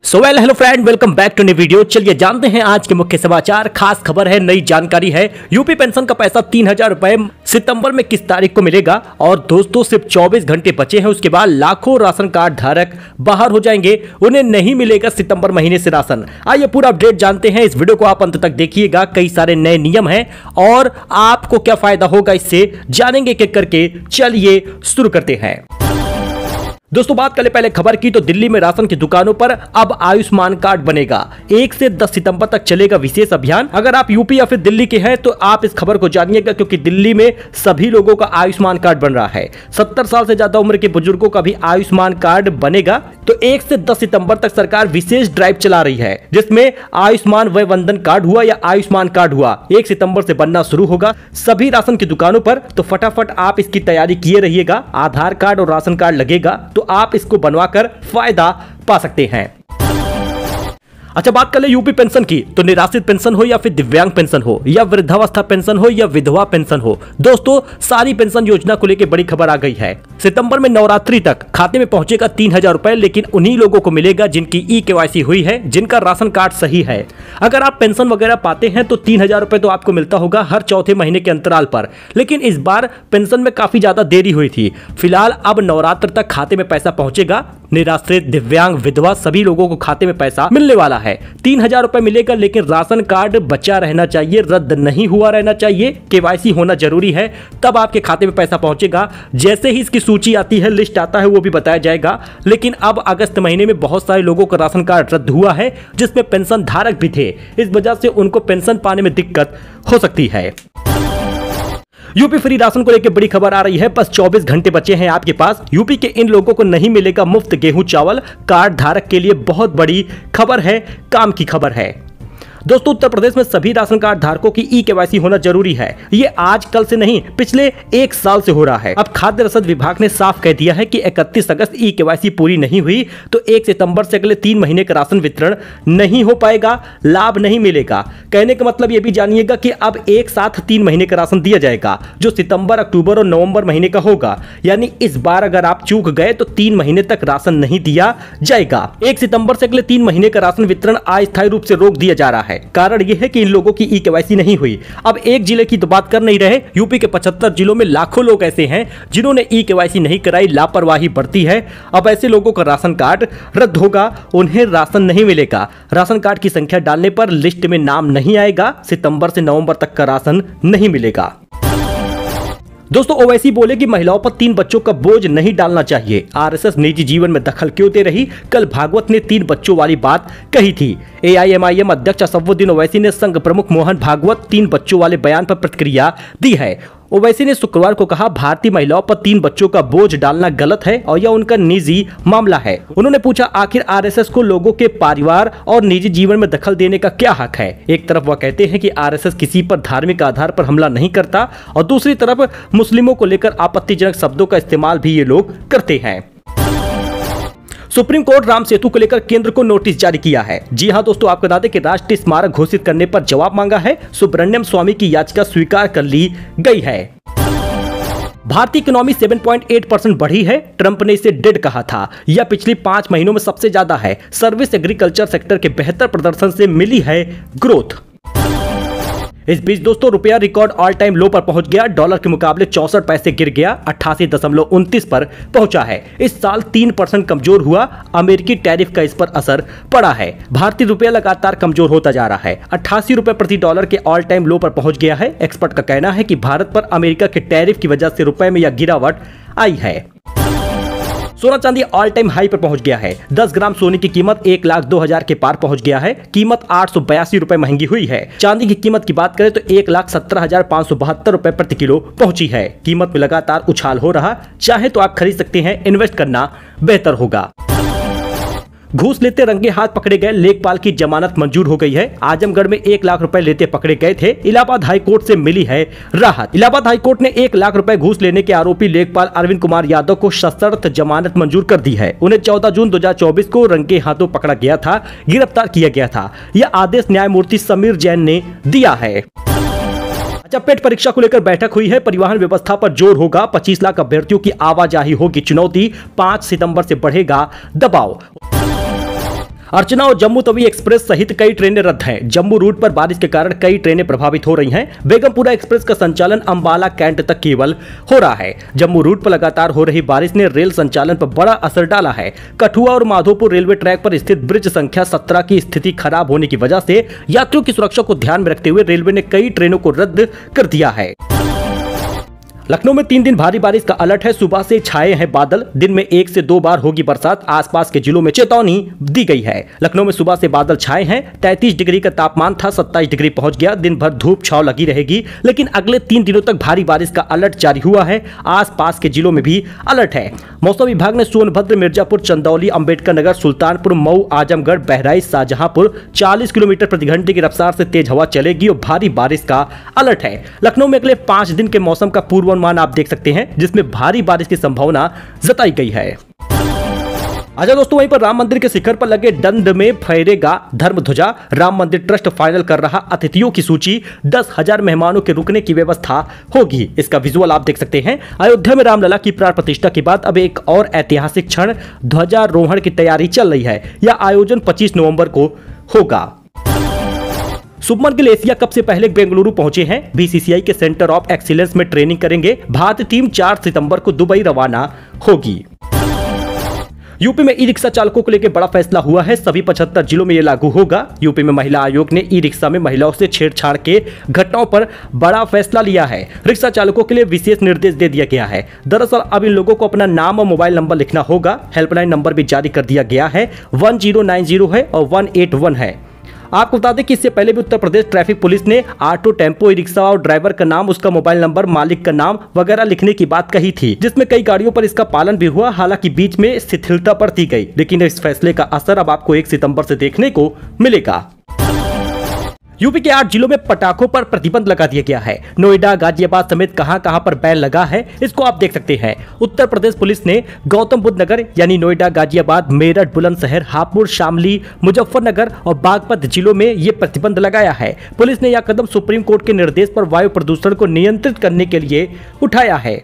Hello friend, welcome back to new video. चलिए जानते हैं आज के मुख्य समाचार। खास खबर है, नई जानकारी है। यूपी पेंशन का पैसा 3000 रुपए सितंबर में किस तारीख को मिलेगा। और दोस्तों सिर्फ 24 घंटे बचे हैं, उसके बाद लाखों राशन कार्ड धारक बाहर हो जाएंगे, उन्हें नहीं मिलेगा सितंबर महीने से राशन। आइए पूरा अपडेट जानते हैं, इस वीडियो को आप अंत तक देखिएगा। कई सारे नए नियम हैं और आपको क्या फायदा होगा इससे जानेंगे एक एक करके। चलिए शुरू करते हैं। दोस्तों बात करें पहले खबर की, तो दिल्ली में राशन की दुकानों पर अब आयुष्मान कार्ड बनेगा। 1 से 10 सितंबर तक चलेगा विशेष अभियान। अगर आप यूपी या फिर दिल्ली के हैं तो आप इस खबर को जानिएगा, क्योंकि दिल्ली में सभी लोगों का आयुष्मान कार्ड बन रहा है। 70 साल से ज्यादा उम्र के बुजुर्गों का भी आयुष्मान कार्ड बनेगा। तो 1 से 10 सितंबर तक सरकार विशेष ड्राइव चला रही है, जिसमें आयुष्मान वय वंदन कार्ड हुआ या आयुष्मान कार्ड हुआ 1 सितंबर से बनना शुरू होगा सभी राशन की दुकानों पर। तो फटाफट आप इसकी तैयारी किए रहिएगा। आधार कार्ड और राशन कार्ड लगेगा तो आप इसको बनवाकर फायदा पा सकते हैं। अच्छा बात कर ले यूपी पेंशन की, तो निराश्रित पेंशन हो या फिर दिव्यांग पेंशन हो या वृद्धावस्था पेंशन हो या विधवा पेंशन हो, दोस्तों सारी पेंशन योजना को लेकर बड़ी खबर आ गई है। सितंबर में नवरात्रि तक खाते में पहुंचेगा 3000 रुपए, लेकिन उन्हीं लोगों को मिलेगा जिनकी ई-केवाईसी हुई है, जिनका राशन कार्ड सही है। अगर आप पेंशन वगैरह पाते हैं तो 3000 रुपए तो आपको मिलता होगा हर चौथे महीने के अंतराल पर। लेकिन इस बार पेंशन में काफी ज्यादा देरी हुई थी। फिलहाल अब नवरात्र तक खाते में पैसा पहुंचेगा। निराश्रित, दिव्यांग, विधवा सभी लोगों को खाते में पैसा मिलने वाला है। 3000 रुपए मिलेगा, लेकिन राशन कार्ड बचा रहना चाहिए, रद्द नहीं हुआ रहना चाहिए, केवाईसी होना जरूरी है, तब आपके खाते में पैसा पहुंचेगा। जैसे ही इसकी सूची आती है, लिस्ट आता है, वो भी बताया जाएगा। लेकिन अब अगस्त महीने में बहुत सारे लोगों का राशन कार्ड रद्द हुआ है, जिसमें पेंशन धारक भी थे। इस वजह से उनको पेंशन पाने में दिक्कत हो सकती है। यूपी फ्री राशन को लेकर बड़ी खबर आ रही है। बस 24 घंटे बचे हैं आपके पास। यूपी के इन लोगों को नहीं मिलेगा मुफ्त गेहूं चावल। कार्ड धारक के लिए बहुत बड़ी खबर है, काम की खबर है। दोस्तों उत्तर प्रदेश में सभी राशन कार्ड धारकों की ई-केवाईसी होना जरूरी है। ये आज कल से नहीं, पिछले 1 साल से हो रहा है। अब खाद्य रसद विभाग ने साफ कह दिया है कि 31 अगस्त ई-केवाईसी पूरी नहीं हुई तो 1 सितंबर से अगले 3 महीने का राशन वितरण नहीं हो पाएगा, लाभ नहीं मिलेगा। कहने का मतलब ये भी जानिएगा कि अब एक साथ 3 महीने का राशन दिया जाएगा, जो सितंबर, अक्टूबर और नवंबर महीने का होगा। यानी इस बार अगर आप चूक गए तो 3 महीने तक राशन नहीं दिया जाएगा। 1 सितंबर से अगले 3 महीने का राशन वितरण अस्थायी रूप से रोक दिया जा रहा है। कारण यह है कि इन लोगों की ई-केवाईसी नहीं हुई। अब एक जिले की तो बात कर नहीं रहे, यूपी के 75 जिलों में लाखों लोग ऐसे हैं जिन्होंने ई-केवाईसी नहीं कराई, लापरवाही बरती है। अब ऐसे लोगों का राशन कार्ड रद्द होगा, उन्हें राशन नहीं मिलेगा। राशन कार्ड की संख्या डालने पर लिस्ट में नाम नहीं आएगा। सितंबर से नवंबर तक का राशन नहीं मिलेगा। दोस्तों ओवैसी बोले कि महिलाओं पर 3 बच्चों का बोझ नहीं डालना चाहिए। आरएसएस निजी जीवन में दखल क्यों दे रही। कल भागवत ने 3 बच्चों वाली बात कही थी। एआईएमआईएम अध्यक्ष असदुद्दीन ओवैसी ने संघ प्रमुख मोहन भागवत 3 बच्चों वाले बयान पर प्रतिक्रिया दी है। ओवैसी ने शुक्रवार को कहा, भारतीय महिलाओं पर 3 बच्चों का बोझ डालना गलत है और यह उनका निजी मामला है। उन्होंने पूछा, आखिर आरएसएस को लोगों के परिवार और निजी जीवन में दखल देने का क्या हक है। एक तरफ वह कहते हैं कि आरएसएस किसी पर धार्मिक आधार पर हमला नहीं करता और दूसरी तरफ मुस्लिमों को लेकर आपत्तिजनक शब्दों का इस्तेमाल भी ये लोग करते हैं। सुप्रीम कोर्ट राम सेतु को लेकर केंद्र को नोटिस जारी किया है। जी हां दोस्तों, आपको बता दें कि राष्ट्रीय स्मारक घोषित करने पर जवाब मांगा है। सुब्रह्मण्यम स्वामी की याचिका स्वीकार कर ली गई है। भारतीय इकोनॉमी 7.8% बढ़ी है। ट्रंप ने इसे डेड कहा था। यह पिछले 5 महीनों में सबसे ज्यादा है। सर्विस एग्रीकल्चर सेक्टर के बेहतर प्रदर्शन से मिली है ग्रोथ। इस बीच दोस्तों रुपया रिकॉर्ड ऑल टाइम लो पर पहुंच गया। डॉलर के मुकाबले 64 पैसे गिर गया, 88.29 पर पहुंचा है। इस साल 3% कमजोर हुआ। अमेरिकी टैरिफ का इस पर असर पड़ा है। भारतीय रुपया लगातार कमजोर होता जा रहा है। 88 रुपए प्रति डॉलर के ऑल टाइम लो पर पहुंच गया है। एक्सपर्ट का कहना है कि भारत पर अमेरिका के टैरिफ की वजह से रुपए में यह गिरावट आई है। सोना चांदी ऑल टाइम हाई पर पहुंच गया है। 10 ग्राम सोने की कीमत 1,02,000 के पार पहुंच गया है। कीमत 882 रुपए महंगी हुई है। चांदी की कीमत की बात करें तो 1,17,572 रुपए प्रति किलो पहुंची है। कीमत में लगातार उछाल हो रहा। चाहे तो आप खरीद सकते हैं, इन्वेस्ट करना बेहतर होगा। घूस लेते रंगे हाथ पकड़े गए लेखपाल की जमानत मंजूर हो गई है। आजमगढ़ में 1 लाख रुपए लेते पकड़े गए थे। इलाहाबाद हाईकोर्ट से मिली है राहत। इलाहाबाद हाईकोर्ट ने 1 लाख रुपए घूस लेने के आरोपी लेखपाल अरविंद कुमार यादव को सशर्त जमानत मंजूर कर दी है। उन्हें 14 जून 2024 को रंगे हाथों पकड़ा गया था, गिरफ्तार किया गया था। यह आदेश न्यायमूर्ति समीर जैन ने दिया है। पेट परीक्षा को लेकर बैठक हुई है। परिवहन व्यवस्था पर जोर होगा। 25 लाख अभ्यर्थियों की आवाजाही होगी चुनौती। 5 सितंबर से बढ़ेगा दबाव। अर्चना और जम्मू तवी एक्सप्रेस सहित कई ट्रेनें रद्द हैं। जम्मू रूट पर बारिश के कारण कई ट्रेनें प्रभावित हो रही हैं। बेगमपुरा एक्सप्रेस का संचालन अंबाला कैंट तक केवल हो रहा है। जम्मू रूट पर लगातार हो रही बारिश ने रेल संचालन पर बड़ा असर डाला है। कठुआ और माधोपुर रेलवे ट्रैक पर स्थित ब्रिज संख्या 17 की स्थिति खराब होने की वजह से यात्रियों की सुरक्षा को ध्यान में रखते हुए रेलवे ने कई ट्रेनों को रद्द कर दिया है। लखनऊ में 3 दिन भारी बारिश का अलर्ट है। सुबह से छाए हैं बादल, दिन में 1 से 2 बार होगी बरसात। आसपास के जिलों में चेतावनी दी गई है। लखनऊ में सुबह से बादल छाए हैं। 33 डिग्री का तापमान था, 27 डिग्री पहुंच गया। दिन भर धूप छांव लगी रहेगी, लेकिन अगले 3 दिनों तक भारी बारिश का अलर्ट जारी हुआ है। आसपास के जिलों में भी अलर्ट है। मौसम विभाग ने सोनभद्र, मिर्जापुर, चंदौली, अंबेडकर नगर, सुल्तानपुर, मऊ, आजमगढ़, बहराइच, शाहजहांपुर 40 किलोमीटर प्रति घंटे की रफ्तार से तेज हवा चलेगी और भारी बारिश का अलर्ट है। लखनऊ में अगले 5 दिन के मौसम का पूर्वानुमान आप देख सकते हैं, जिसमें भारी बारिश की संभावना जताई गई है। अच्छा दोस्तों, वहीं पर राम मंदिर के शिखर पर लगे डंड में फहरेगा धर्म ध्वजा। राम मंदिर ट्रस्ट फाइनल कर रहा अतिथियों की सूची। 10,000 मेहमानों के रुकने की व्यवस्था होगी। इसका विजुअल आप देख सकते हैं। अयोध्या में रामलला की प्राण प्रतिष्ठा के बाद अब एक और ऐतिहासिक क्षण, ध्वजारोहण की तैयारी चल रही है। यह आयोजन 25 नवंबर को होगा। शुभमन गिल एशिया कप से पहले बेंगलुरु पहुंचे हैं। बीसीसीआई के सेंटर ऑफ एक्सीलेंस में ट्रेनिंग करेंगे। भारतीय टीम 4 सितंबर को दुबई रवाना होगी। यूपी में ई रिक्शा चालकों को लेकर बड़ा फैसला हुआ है। सभी 75 जिलों में यह लागू होगा। यूपी में महिला आयोग ने ई रिक्शा में महिलाओं से छेड़छाड़ के घटनाओं पर बड़ा फैसला लिया है। रिक्शा चालकों के लिए विशेष निर्देश दे दिया गया है। दरअसल अब इन लोगों को अपना नाम और मोबाइल नंबर लिखना होगा। हेल्पलाइन नंबर भी जारी कर दिया गया है। 1090 है और 181 है। आपको बता दें कि इससे पहले भी उत्तर प्रदेश ट्रैफिक पुलिस ने ऑटो, टेम्पो, ई रिक्शा और ड्राइवर का नाम, उसका मोबाइल नंबर, मालिक का नाम वगैरह लिखने की बात कही थी, जिसमें कई गाड़ियों पर इसका पालन भी हुआ। हालांकि बीच में शिथिलता बरती गई, लेकिन इस फैसले का असर अब आपको 1 सितंबर से देखने को मिलेगा। यूपी के 8 जिलों में पटाखों पर प्रतिबंध लगा दिया गया है। नोएडा, गाजियाबाद समेत कहां पर बैन लगा है, इसको आप देख सकते हैं। उत्तर प्रदेश पुलिस ने गौतम बुद्ध नगर यानी नोएडा, गाजियाबाद, मेरठ, बुलंदशहर, हापुड़, शामली, मुजफ्फरनगर और बागपत जिलों में ये प्रतिबंध लगाया है। पुलिस ने यह कदम सुप्रीम कोर्ट के निर्देश पर वायु प्रदूषण को नियंत्रित करने के लिए उठाया है।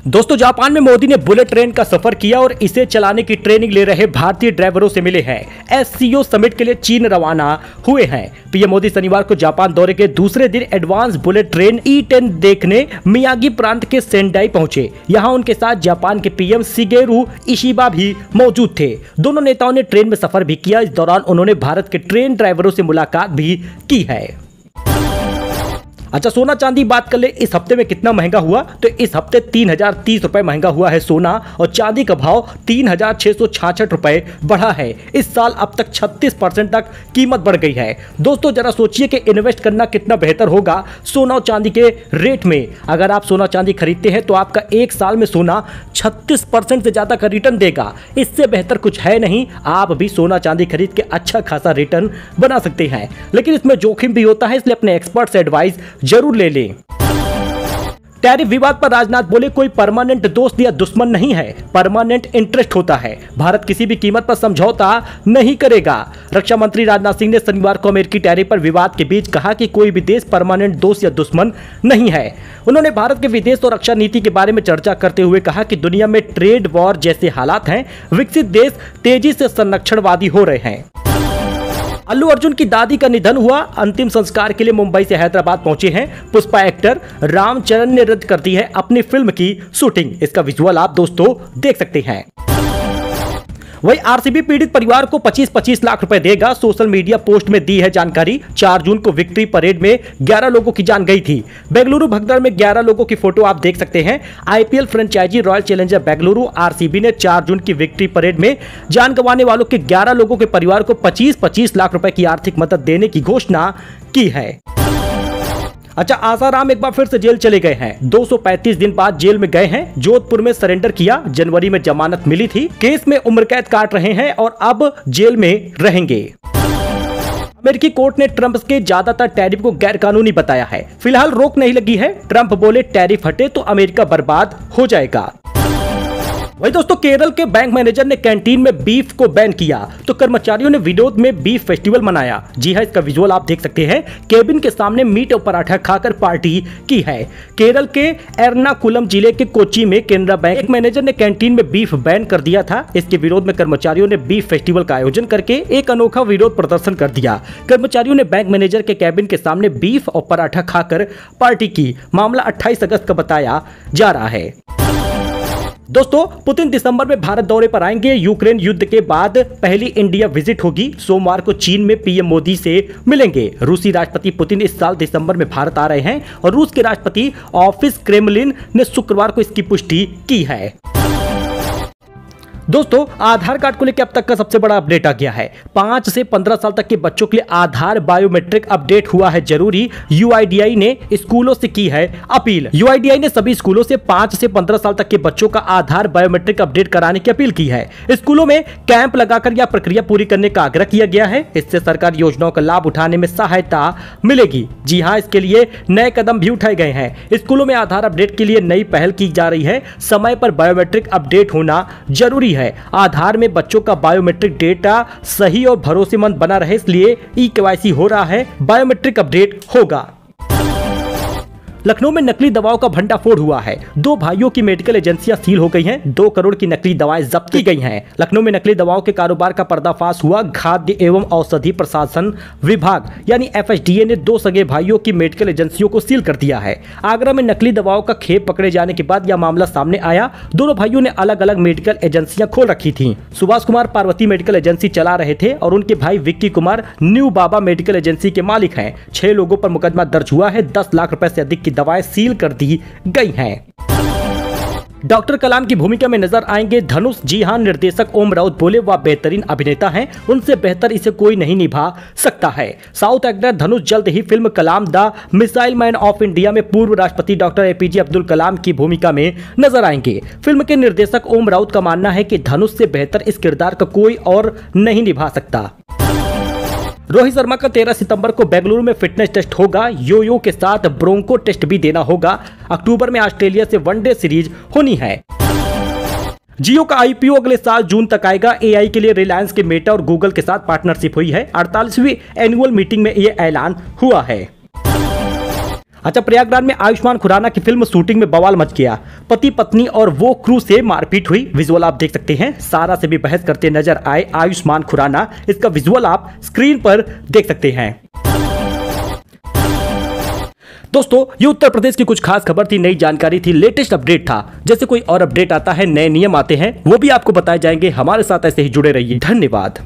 दोस्तों, जापान में मोदी ने बुलेट ट्रेन का सफर किया और इसे चलाने की ट्रेनिंग ले रहे भारतीय ड्राइवरों से मिले हैं। एससीओ समिट के लिए चीन रवाना हुए हैं। पीएम मोदी शनिवार को जापान दौरे के दूसरे दिन एडवांस बुलेट ट्रेन E10 देखने मियागी प्रांत के सेंडाई पहुंचे। यहां उनके साथ जापान के पीएम शिगेरू इशिबा भी मौजूद थे। दोनों नेताओं ने ट्रेन में सफर भी किया। इस दौरान उन्होंने भारत के ट्रेन ड्राइवरों से मुलाकात भी की है। अच्छा, सोना चांदी बात कर ले, इस हफ्ते में कितना महंगा हुआ? तो इस हफ्ते 3030 रुपए महंगा हुआ है सोना, और चांदी का भाव 3666 रुपए बढ़ा है। इस साल अब तक 36% तक कीमत बढ़ गई है। दोस्तों, जरा सोचिए कि इन्वेस्ट करना कितना बेहतर होगा सोना और चांदी के रेट में। अगर आप सोना चांदी खरीदते हैं तो आपका 1 साल में सोना 36% से ज्यादा का रिटर्न देगा। इससे बेहतर कुछ है नहीं। आप भी सोना चांदी खरीद के अच्छा खासा रिटर्न बना सकते हैं, लेकिन इसमें जोखिम भी होता है, इसलिए अपने एक्सपर्ट से एडवाइस जरूर ले लें। टैरिफ विवाद पर राजनाथ बोले, कोई परमानेंट दोस्त या दुश्मन नहीं है, परमानेंट इंटरेस्ट होता है। भारत किसी भी कीमत पर समझौता नहीं करेगा। रक्षा मंत्री राजनाथ सिंह ने शनिवार को अमेरिकी टैरिफ पर विवाद के बीच कहा कि कोई भी देश परमानेंट दोस्त या दुश्मन नहीं है। उन्होंने भारत के विदेश और रक्षा नीति के बारे में चर्चा करते हुए कहा कि दुनिया में ट्रेड वॉर जैसे हालात हैं। विकसित देश तेजी से संरक्षणवादी हो रहे हैं। अल्लू अर्जुन की दादी का निधन हुआ। अंतिम संस्कार के लिए मुंबई से हैदराबाद पहुंचे हैं। पुष्पा एक्टर रामचरण ने रद्द कर दी है अपनी फिल्म की शूटिंग। इसका विजुअल आप दोस्तों देख सकते हैं। वही आरसीबी पीड़ित परिवार को 25-25 लाख रुपए देगा। सोशल मीडिया पोस्ट में दी है जानकारी। 4 जून को विक्ट्री परेड में 11 लोगों की जान गई थी। बेंगलुरु भगदड़ में 11 लोगों की फोटो आप देख सकते हैं। IPL franchise Royal Challenger Bengaluru RCB ने 4 जून की विक्ट्री परेड में जान गंवाने वालों के 11 लोगों के परिवार को 25-25 लाख रुपए की आर्थिक मदद देने की घोषणा की है। अच्छा, आसाराम एक बार फिर से जेल चले गए हैं। 235 दिन बाद जेल में गए हैं। जोधपुर में सरेंडर किया। जनवरी में जमानत मिली थी। केस में उम्र कैद काट रहे हैं और अब जेल में रहेंगे। अमेरिकी कोर्ट ने ट्रंप के ज्यादातर टैरिफ को गैर कानूनी बताया है। फिलहाल रोक नहीं लगी है। ट्रंप बोले, टैरिफ हटे तो अमेरिका बर्बाद हो जाएगा। वही दोस्तों, केरल के बैंक मैनेजर ने कैंटीन में बीफ को बैन किया तो कर्मचारियों ने विरोध में बीफ फेस्टिवल मनाया। जी हां, इसका विजुअल आप देख सकते हैं। केबिन के सामने मीट और पराठा खाकर पार्टी की है। केरल के एर्नाकुलम जिले के कोच्चि में केनरा बैंक मैनेजर ने कैंटीन में बीफ बैन कर दिया था। इसके विरोध में कर्मचारियों ने बीफ फेस्टिवल का आयोजन करके एक अनोखा विरोध प्रदर्शन कर दिया। कर्मचारियों ने बैंक मैनेजर के कैबिन के सामने बीफ और पराठा खाकर पार्टी की। मामला 28 अगस्त का बताया जा रहा है। दोस्तों, पुतिन दिसंबर में भारत दौरे पर आएंगे। यूक्रेन युद्ध के बाद पहली इंडिया विजिट होगी। सोमवार को चीन में पीएम मोदी से मिलेंगे। रूसी राष्ट्रपति पुतिन इस साल दिसंबर में भारत आ रहे हैं और रूस के राष्ट्रपति ऑफिस क्रेमलिन ने शुक्रवार को इसकी पुष्टि की है। दोस्तों, आधार कार्ड को लेकर अब तक का सबसे बड़ा अपडेट आ गया है। 5 से 15 साल तक के बच्चों के लिए आधार बायोमेट्रिक अपडेट हुआ है जरूरी। यूआईडीआई ने स्कूलों से की है अपील। यूआईडीआई ने सभी स्कूलों से 5 से 15 साल तक के बच्चों का आधार बायोमेट्रिक अपडेट कराने की अपील की है। स्कूलों में कैंप लगाकर यह प्रक्रिया पूरी करने का आग्रह किया गया है। इससे सरकारी योजनाओं का लाभ उठाने में सहायता मिलेगी। जी हाँ, इसके लिए नए कदम भी उठाए गए हैं। स्कूलों में आधार अपडेट के लिए नई पहल की जा रही है। समय पर बायोमेट्रिक अपडेट होना जरूरी है। आधार में बच्चों का बायोमेट्रिक डेटा सही और भरोसेमंद बना रहे, इसलिए ई-केवाईसी हो रहा है। बायोमेट्रिक अपडेट होगा। लखनऊ में नकली दवाओं का भंडाफोड़ हुआ है। 2 भाइयों की मेडिकल एजेंसियां सील हो गई हैं। 2 करोड़ की नकली दवाएं जब्त की गई हैं। लखनऊ में नकली दवाओं के कारोबार का पर्दाफाश हुआ। खाद्य एवं औषधि प्रशासन विभाग यानी FSDA ने 2 सगे भाइयों की मेडिकल एजेंसियों को सील कर दिया है। आगरा में नकली दवाओं का खेप पकड़े जाने के बाद यह मामला सामने आया। दोनों भाइयों ने अलग अलग मेडिकल एजेंसियां खोल रखी थी। सुभाष कुमार पार्वती मेडिकल एजेंसी चला रहे थे और उनके भाई विक्की कुमार न्यू बाबा मेडिकल एजेंसी के मालिक हैं। 6 लोगों पर मुकदमा दर्ज हुआ है। 10 लाख रुपए से अधिक की दवाएं सील कर दी गई हैं। डॉक्टर कलाम की भूमिका में नजर आएंगे धनुष। जी हां, निर्देशक ओम राउत बोले वह बेहतरीन अभिनेता हैं, उनसे बेहतर इसे कोई नहीं निभा सकता है। साउथ एक्टर धनुष जल्द ही film Kalam the missile man of India में पूर्व राष्ट्रपति डॉक्टर APJ अब्दुल कलाम की भूमिका में नजर आएंगे। फिल्म के निर्देशक ओम राउत का मानना है कि धनुष से बेहतर इस किरदार का कोई और नहीं निभा सकता। रोहित शर्मा का 13 सितंबर को बेंगलुरु में फिटनेस टेस्ट होगा। यो के साथ ब्रोंको टेस्ट भी देना होगा। अक्टूबर में ऑस्ट्रेलिया से वनडे सीरीज होनी है। जियो का IPO अगले साल जून तक आएगा। AI के लिए रिलायंस के मेटा और गूगल के साथ पार्टनरशिप हुई है। 48वीं एनुअल मीटिंग में यह ऐलान हुआ है। अच्छा, प्रयागराज में आयुष्मान खुराना की फिल्म शूटिंग में बवाल मच गया। पति पत्नी और वो क्रू से मारपीट हुई। विजुअल आप देख सकते हैं। सारा से भी बहस करते नजर आए आयुष्मान खुराना। इसका विजुअल आप स्क्रीन पर देख सकते हैं। दोस्तों, ये उत्तर प्रदेश की कुछ खास खबर थी, नई जानकारी थी, लेटेस्ट अपडेट था। जैसे कोई और अपडेट आता है, नए नियम आते हैं, वो भी आपको बताए जाएंगे। हमारे साथ ऐसे ही जुड़े रहिए। धन्यवाद।